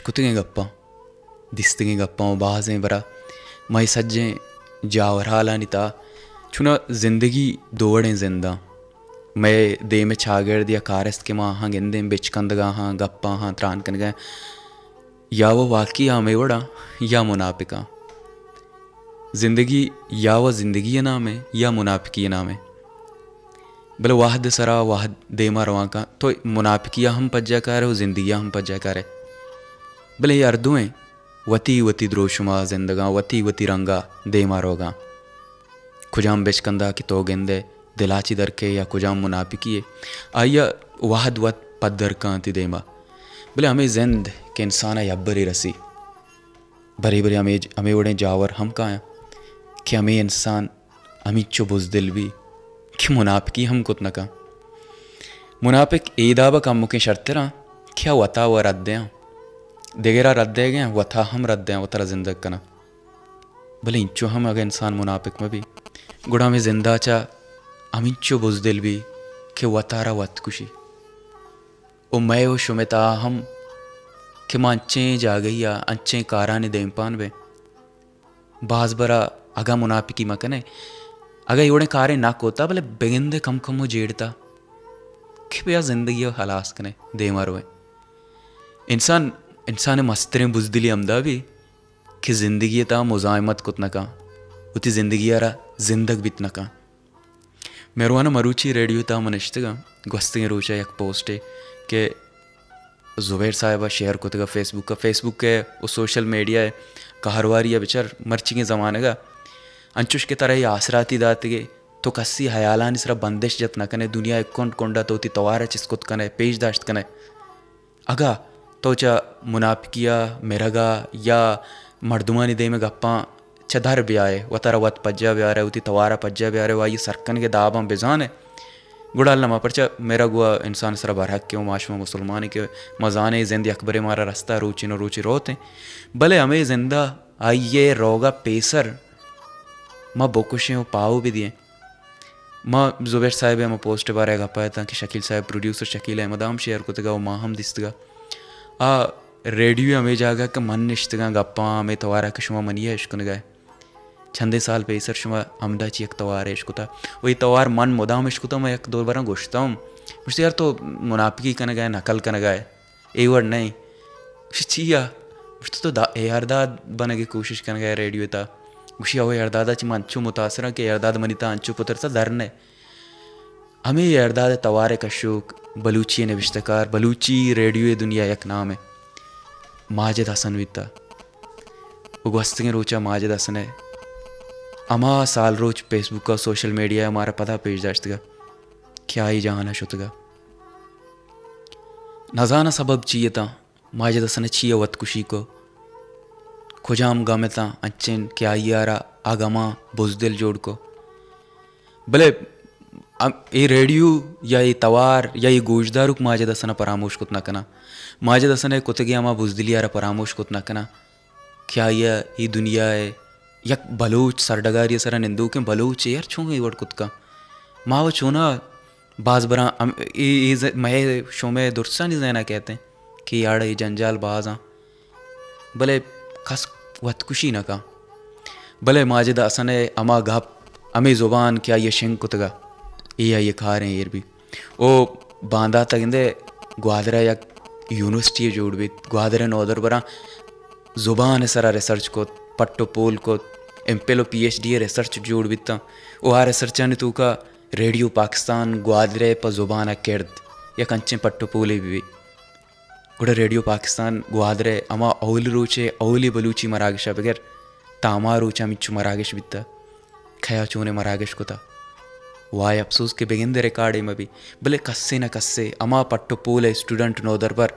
अशकुतगे गप्पा दिस्तगे गप्पा बाजें बरा मई सज्जें जावर हाला निता छुना जिंदगी दौड़ें जिंदा मैं दे में छागेड़ दिया कारस्त के माँ हाँ गेंदे बिचकंदगा हाँ गप्पा हाँ त्रान कन गए या वो वाकई हाँ मैं बड़ा या मुनाफिका जिंदगी या वो जिंदगी नाम है या मुनाफिकी नाम है भले वाहद सरा वाहद दे मारवा का तो मुनाफिकिया हम पज्जा कर वो जिंदगिया हम पज्जा करे भले ये अर्दुएं वती वती द्रोशुमा जिंदगा वती वती रंगा दे मारोगा खुजाम बेचकंदा की तो गेंदे दिलाची दरके या खुजाम मुनाफिकी आया वाहद वत पदर कांति देमा भले हमें जिंद के इंसान यब्बरी रसी भरी भरी हमें उड़े जावर हम कहाँ कि हमें इंसान हमें चो बुजदिल भी कि मुनाफिकी हम कुत न का मुनाफिक ईदाबा काम मुके शर्त रहा क्या वता व रद्दे देगेरा रद्दे गए वथा हम रद्दे वतरा जिंदग कना भले इंचो हम अगर इंसान मुनाफिक में भी गुड़ा में जिंदा चा हम इंचो बुजदिल भी कि वतारा वत कुशी ओ मैं वो शुमेता हम कि मां अंचे जा गई या अंचे कारा ने दें पान वे बाज बरा अगा मुनाफिकी मकने अगर योड़े कारे ना कोता भले बेगिंदे कम कम हो जेड़ता कि भैया जिंदगी हलास कने दे मारो इंसान इंसान मस्तरे बुजदिली अमदा भी कि जिंदगी ता मुजामत कुत न का उती जिंदगी यारा जिंदग बित न का मेरवाना मरुची रेडियो ता मनश्तगा गस्तिंग रोचा एक पोस्ट है कि जुबैर साहिबा शेयर को फेसबुक के वो सोशल मीडिया है कहरवारी या बेचार मर्ची के ज़माने का अंचुश के तरह ही आसराती दाते के तो कस्सी हयालानी सरा बंदिश जत न कने दुनिया एक कोंडा तो ती तवार चिस्कुत कने पेश दाश्त कने अगा तो चा मुनाफिकिया मेरगा या मर्दुमानी दे में गप्पा चधर भी आए वतारा वत पज्जा भी आ रहे उती तवारा पज्जा भी आ रहे वाई सरकन के दाबा बेजान है गुड़ाल नमा परचा मेरा गुआ इंसान सरा बरहक के माशमा मुसलमान के मजाने जिंदी अकबर मारा रास्ता रूची न रूची रोते भले हमें जिंदा आइए रोगा पेसर माँ बोकुशे पाओ भी दिए माँ जुबैर साहिब माँ पोस्ट बारे गपाया था कि शकील साहब प्रोड्यूसर शकील अहमद हम शेयर को तगा माँ हम दिस्तगा रेडियो हमें जागा का मन निश्तगा गप्पा हमें तवारा के शुमा मनिया इश्क गए छंदे साल पेसर शुमा हमदा ची एक तवार इश्क था वही तवार मन मुदाम इश्क था मैं एक दो बार गोश्ता हूँ मुझसे यार तो मुनाफिकी कन गए नकल कन गए ए वर्ड नहीं चिया मुझे तो यारदाद बने की कोशिश कन गए रेडियो था गुशिया हो यारदादा ची मैं अंचू मुतासरा के यारदाद मनीता अंचू पुत्र सा धरने हमें यारदाद तवार कशुक बलूची नविश्तकार बलूची रेडियो दुनिया एक नाम है माजिद हसन विता उगवस्तंगे रोचा माजिद हसन है अमा साल रोज फेसबुक का सोशल मीडिया हमारा पता पेज दाश्तगा क्या ही जहाना शुतगा नजाना सबब चाहिए था माजिद हसन चाहिए वत कुशी को खुजाम गामेता अच्छेन क्या यारा आगमा बुजदिल जोड़ को भले ये रेडियो या ये तवार या ये गोशदारुक माजिद हसन परामोश कुत न कना माजिद हसन कुतगे अमा बुजदिल यारा परामोश कुत न कना क्या ये दुनिया है यक बलूच सरडगारी सरा निंदू के बलूच यार छू ये वर्ड कुत का माँ वो छूना बाज बरा मैं शो में दुर्सा नहीं जाना कहते हैं कि यार ये जंजाल बाज हाँ भले खस वत खुशी न का भले माजिद हसन अमा घप अमे ज़ुबान क्या ये शिंग कुतगा ये खा रहे हैं ये भी ओ बांधा तगिंदे ग्वादरा या यूनिवर्सिटी जोड़ भी ग्वादरा नौदर बरा ज़ुबान सरा रिसर्च को पट्टो पोल को एमपेलो PhD रिसर्च जोड़ बिता वो आ रिसर्च ने तू का रेडियो पाकिस्तान ग्वादरे पर ज़ुबान केर्द या कंचे पट्टो पोले भी गुड़ा रेडियो पाकिस्तान ग्वादरे अमा औली रोचे औली बलूची मरागेश बगैर तामा रोचा मिच्चू मरागेश बिता खया चूने मरागेश को था वाय अफसोस के बेगिंदे रिकॉर्ड में भी भले कस्से न कस्से अमा पट्टो पोले स्टूडेंट नोदर पर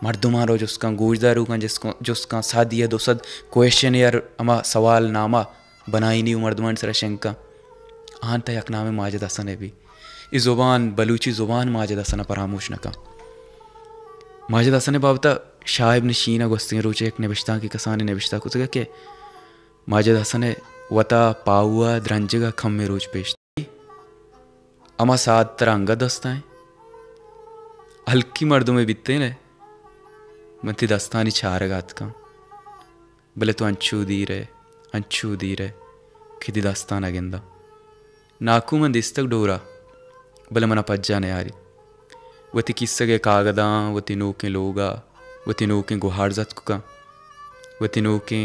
मर्दुमारो जिसका गोजदारू का जिसका सादिया दोसद क्वेश्चन यार अमा सवाल नामा बनाई नहीं मर्दुमान सर शंका आन तक नाम माजिद हसन है भी इस ज़ुबान बलूची ज़ुबान माजिद हसन परामोश न का माजिद हसन बाबता शाहिब नशीना गोस्तिंग रोचे एक नविश्ता की कसानी नविश्ता कुछ के माजिद हसन वता पाहुआ द्रंजगा खम में रोज पेश अमा सात तरह अंगा दस्ता है हल्की मर्दों में बितते ने मंती दस्तानी छारगात का बले तो अंचू दीरे खिदी दस्तान अगिंदा नाकू मन दिस्तक डोरा बले मना पज्जाने यारी वती किस्सगे कागदा वती नोके लोगा वती नोके गुहार जत्कुका वती नोके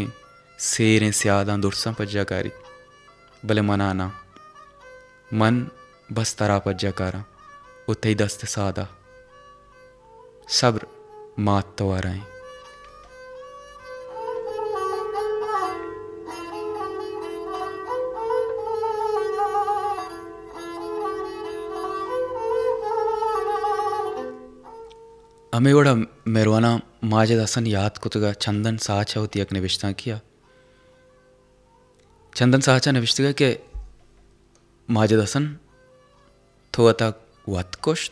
सेरें स्यादा दुर्सा पज्जाकारी बले मनाना मन बस तरा पज्जाकारा उतई दस्त सादा सब्र मात तो आ रहे हमें కూడా मेरवाना माजे दसन याद कुतगा चंदन साचा होती अकने विश्ता किया चंदन साचा ने विश्तगा के माजे दसन तो अता वतकोश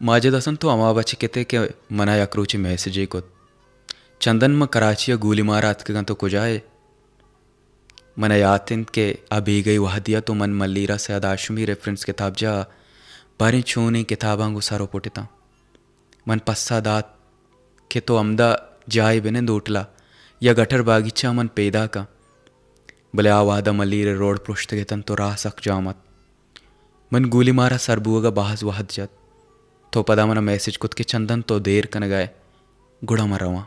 माजे दसन तो अमा बच्चे कहते के मना यक्रोची मैसेज को चंदन में कराची गोली मारा अतकगा तो कुजाए मना यातिन के अभी गई वह दिया तो मन मल्लीरा से अदाशमी रेफरेंस किताब जा बारी छूने किताबांगो सारो पोटिता मन पस्सा दात के तो अमदा जाए बिने दोटला या गटर बागीचा मन पैदा का भले आवादा मलीरे रोड पृष्ठ के तन तो राह सक जामत मन गोली मारा सरबुआ बाहज वहद जात तो पदा मना मैसेज कुत के चंदन तो देर कन गए गुड़ा मरवा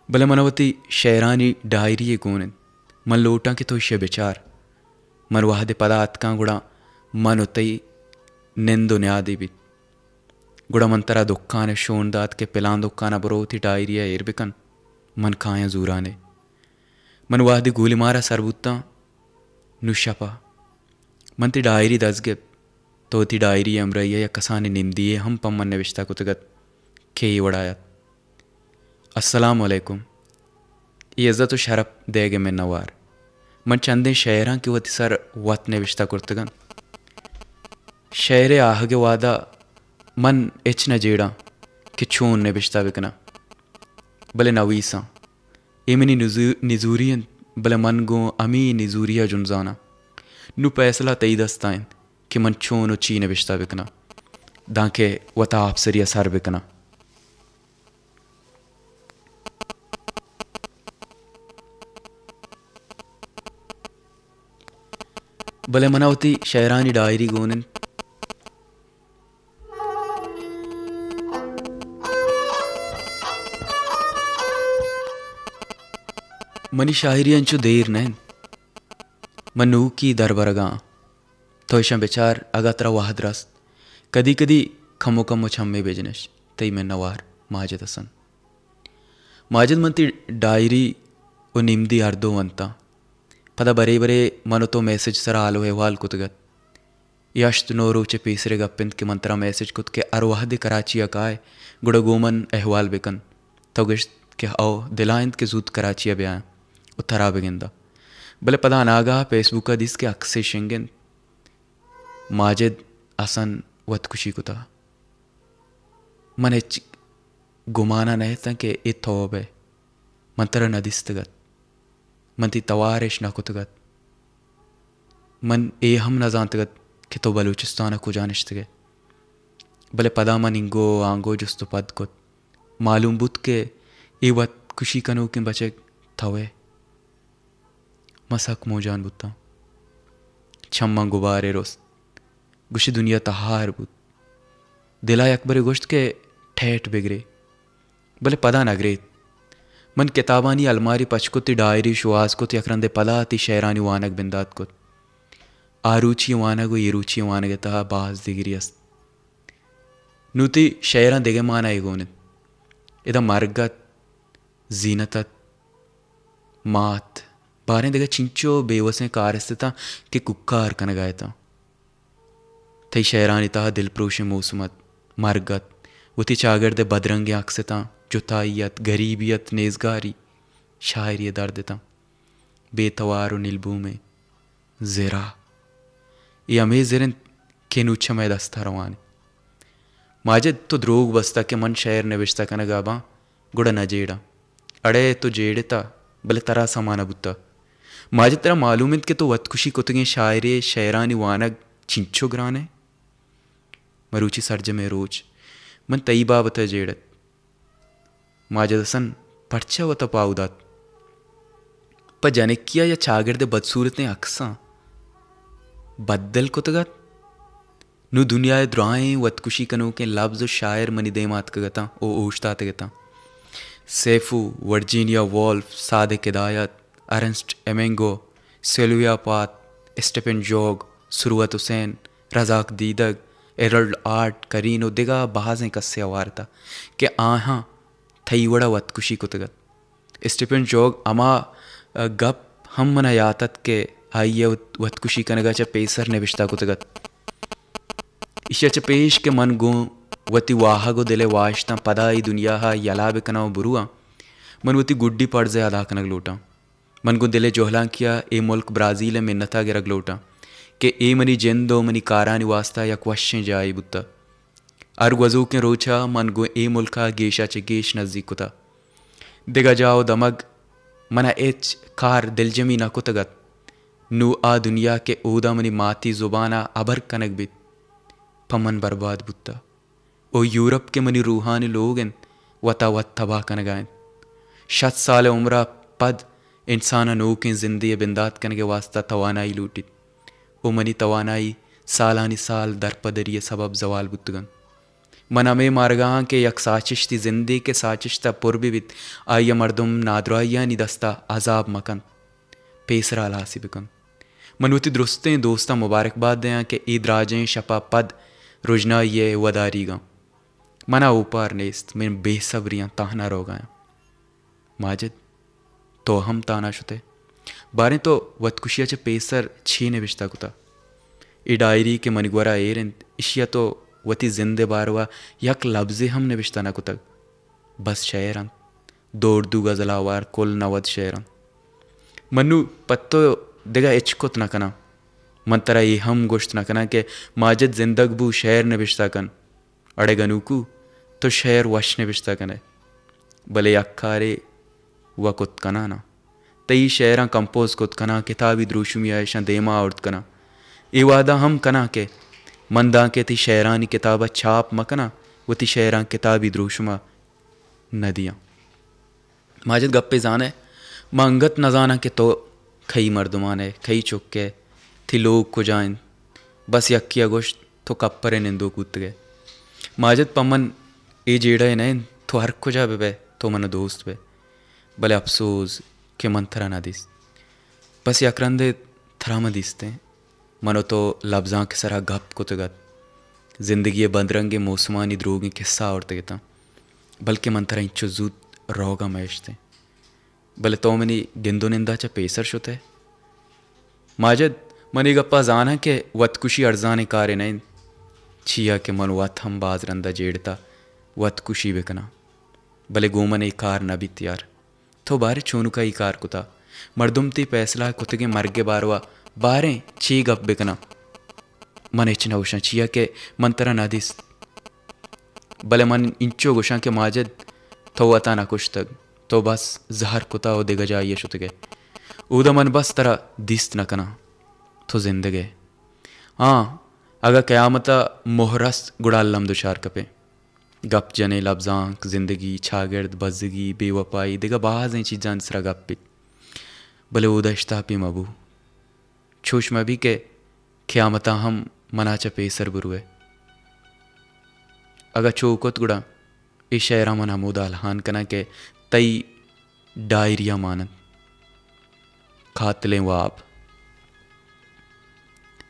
भले मनवती शेरानी डायरी गोने मन लोटा के तो इशे बेचार मन वहदे पदा अतका गुड़ा मन उतई निंदो न्यादी भी गुड़ा मंतरा दुक्काने शोनदात के पिलान दुक्काना बरोती डायरिया एरबिकन मन खाया जूराने मन वादी गोली मारा सरबुत्ता नुशपा मनती डायरी दसगे तो ती डायरी अमरैया या कसाने निंदिए हम पम्मन ने विश्ता कुतगत के वड़ायत अस्सलाम वालेकुम ये इज्जत शरफ देगे में नवार मन चंदे शहरा की वती सर वत ने विश्ता कुर्तगन शहरे आहगे वादा मन एच न जेड़ा कि छून ने बिश्ता बिकना भले नवीसा एमिनी निजूरियन भले मन गो अमी निजूरिया जुनजाना नु पैसला तई दस्ताइन कि मन छून ची ने बिश्ता बिकना दांके वता आपसरिया सर बिकना भले मनावती शहरानी डायरी गोनन मनी शायरी अंचु देर नैन मनु की दरबरगा तो इशा बेचार अगात्रा वाहद्रस कदी कदी खमो कमो छम्मे बेजनेश तई में नवार माजिद हसन माजिद मंती डायरी ओ निम्दी अर्दो वंता पदा बरे बरे मनो तो मैसेज सरा आलो अहवाल कुतगत यश्त नो रोचे पीसरे गप्पिंत के मंत्रा मैसेज कुत के अरवाहदे कराची अकाय गुड़ा गोमन अहवाल बिकन तो गिश्त के आओ दिलाइंद के जूत कराची अब आया उत्तरा बिगिंदा भले पदा नागा फेसबुक दिस के अक्से शिंगन माजिद असन वत खुशी कुता मन गुमाना नहीं था कि ए थोबे मंतर नदिस्तगत मंती तवारिश न कुतगत मन ए हम न जानतगत कि तो बलूचिस्तान को जानिश्तगे भले पदा मन इंगो आंगो जुस्तो पद कुत मालूम बुत के ए वत खुशी कनो के बचे थवे मसक मोजान बुता छम्मा गुबारे रोस्त गुशी दुनिया तहार बुत दिला अकबर गोश्त के ठेठ बिगरे भले पदा नगरेत मन किताबानी अलमारी पचकुति डायरी शुआस कुत यकरंदे पदा ती शहरानी वानक बिंदात कुत आरूची वानगो ये रूची वानगे तहा बाज दिगिरी अस्त नूती शहरा दिगे माना एगोनित इदा मरगत जीनतत मात बारें दिगे चिंचो बेवसें कारस्ता के कुक्कार कनगायता थई शहरानी तहा दिलप्रोश मौसमत मरगत उती चागरदे बदरंगे अक्सता जुताइयत गरीबियत नेजगारी शायरी दर्दता बेतवार नीलबू में ज़रा ये अमे ज़रन के नूछा में दस्ता रवाने माजिद तो द्रोग बस्ता के मन शहर ने बिश्ता कनगाबा गुड़ा न जेड़ा अड़े तो जेड़ता भले तरा समाना बुत्ता माजिद तेरा मालूमित के तो वत खुशी कुतगे शायरे शहरानी वानग चिंचो ग्राने मरूची सरज में रोज मन तई बाबत जेड़त माजदसन पर्चा वता पाउदात पर जनकिया या चागिर्दे बदसूरतें अक्सा बद्दल कुतगत नु दुनिया द्राएं वतकुशी कनो के लफ्ज़ शायर मनी देमात कगता ओ ओश्तात गता सेफू Virginia Woolf Sadegh Hedayat Ernest Hemingway Sylvia Plath Stefan Zweig सुरवत हुसैन रजाक दीदग एरल्ड आर्ट करीनो दिगा बहाजें कस्से अवारता के आहा थई वड़ा वतकुशी कुतगत स्टेफन जॉग अमा गप हम मना यातत के आइये वतकुशी कनगा च पेसर ने विश्ता कुतगत इशा च पेश के मन गो वती वाहगो दिले वाश्ता पदाई दुनिया हा यला बिकनाओ बुरुआ मन वती गुड्डी पड़जे अदा कनग लोटा मन को दिले जोहला किया ए मुल्क ब्राज़ील मिन्नता गिरग लोटा के ए मनी जेंदो मनी कारानी वास्ता या क्वेश्चन जाई बुत्ता अर वजू के रोचा मन गो ए मुल्का गेशा च गेश नजदीकुता दिगा जाओ दमग मना एच कार दिलजमी ना कुतगत नु आ दुनिया के ओदा मनी माती जुबाना अबर कनक बित पमन बर्बाद बुत्ता ओ यूरोप के मनी रूहानी लोग वता वत तबाह कनगायन 60 साल उम्र पद इंसान नोकें जिंदगी बिंदात कन के वास्ता तवानाई लूटी ओ मनी तवानाई सालानी साल दर पदरिय सबब जवाल बुतगन मना में मारगा के यक साचिश थी जिंदगी के साचिश ता पुरबित आया मर्दुम नादराइया निदस्ता अजाब मकन पेसरा लासी बिकन मनवती दुरुस्तें दोस्ता मुबारकबाद दें के ईद राजें शपा पद रुजना ये वदारीगा मना ऊपर नेस्त मैं बेसब्रियाँ ताहना रो गया माजिद तो हम ताना शुते बारें तो वतकुशिया च पेसर छीने विश्ता कुता ई डायरी के मनिगवरा एरन इशिया तो वती जिंदे बारवा यक लफ्ज़े हमने विश्ता ना कुतक बस शेरन दौड़ दू गजलावार कुल नवद शेरन मनु पत्तो दिगा इचकुत न कना मंतरा ये हम गोश्त न कना के माजिद जिंदग बू शेर ने विश्ता कन अड़े गनुकू तो शेर वश ने विश्ता कने भले अक्खारे व कुत कना ना तई शेरा कंपोज कुत कना किताबी द्रूशुमी आयशा देमा औरत कना ए वादा हम कना के मंदा के ती शेरानी किताबा छाप मकना वो ती शेरा किताबी द्रूशुमा नदियाँ माजिद गप्पे जाने मंगत न जाना के तो खई मर्दुमाने खई चुक्के थी लोग को जाइन बस यक्की अगोश्त तो कप्परे निंदो कूद गए माजिद पमन ए जेड़ा नैन तो हर को जा बे तो मन दोस्त बे भले अफसोस के मन थरा ना दिस बस यकरंदे थरा म दिसते मनो तो लफ्ज़ां के सरा गप कुतगत जिंदगी बंदरंगे मौसमानी द्रोगी किस्सा और तगता बल्कि मन थरा इंचो जूद रोगा मैशते भले तो मनी गिंदो निंदा चा पेसर शुते माजिद मनी गप्पा जाना के वतकुशी अर्जाने कारे नैन छिया के मन वत हम बाज रंदा जेड़ता वतकुशी बेकना भले गोमन कार न भी त्यार तो बारे चोनु का कार कुता मर्दुम ती फैसला कुतगे मरगे बारवा बारे ची गप बेकना मन इचना उषा छिया के मन तरा ना दिस भले मन इंचो गुशा के माजिद तो वता ना कुछ तक तो बस जहर कुता ओ दिगा जाइए शुतगे उदा मन बस तरा दिस्त न कना तो जिंदगे हाँ अगर क़यामता मोहरस गुड़ालम दुशार कपे गप जने लफ्ज़ांक जिंदगी छागिर्द बजगी बेवफाई दिगा बाज़ें चीज़ां सरा गपित भले उदश्ता पी मबू छूश में भी के क़यामता हम मनाचा पेसर बुरुए अगर चौकत गुड़ा इस शहरा मना मुदाल हान कना के तई डायरिया मानत खातलें वाब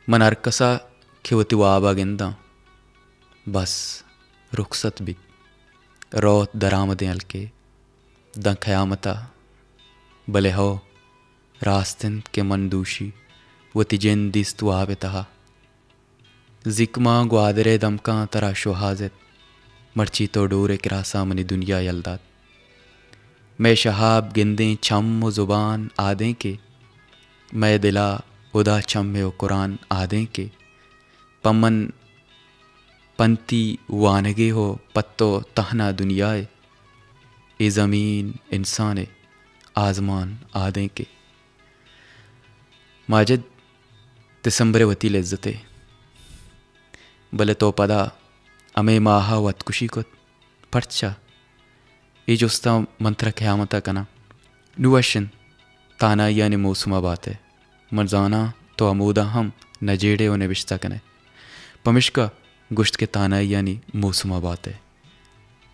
मन अरकसा खिवती वाबा गेंदा बस रुखसत भी रोत दरामदें हल्के द क़यामता भले हो रास्तिन के मंदूशी वती जिन दिस्त वाबे तहा जिक्मा ग्वादरे दमका तरा शुहाजत मर्ची तो डोरे किरासा मनी दुनिया यलदात मैं शहाब गिंदें छम व ज़ुबान आदें के मैं दिला उदा छम्मे व कुरान आदें के पमन पंती वानगे हो पत्तो तहना दुनियाए ए ज़मीन इंसान आज़मान आदें के माजिद दिसंबर वती लज्जते भले तो पदा अमे माहा वतकुशी को पर्चा ये जोस्ता मंत्र क़यामता कना नुवशन ताना यानी मौसुमा बात है मरजाना तो अमूदा हम नजेड़े और नबिश्ता कने पमिश्का गुश्त के ताना यानी मौसुमा बात है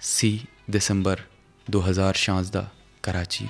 30 दिसंबर 2016 कराची।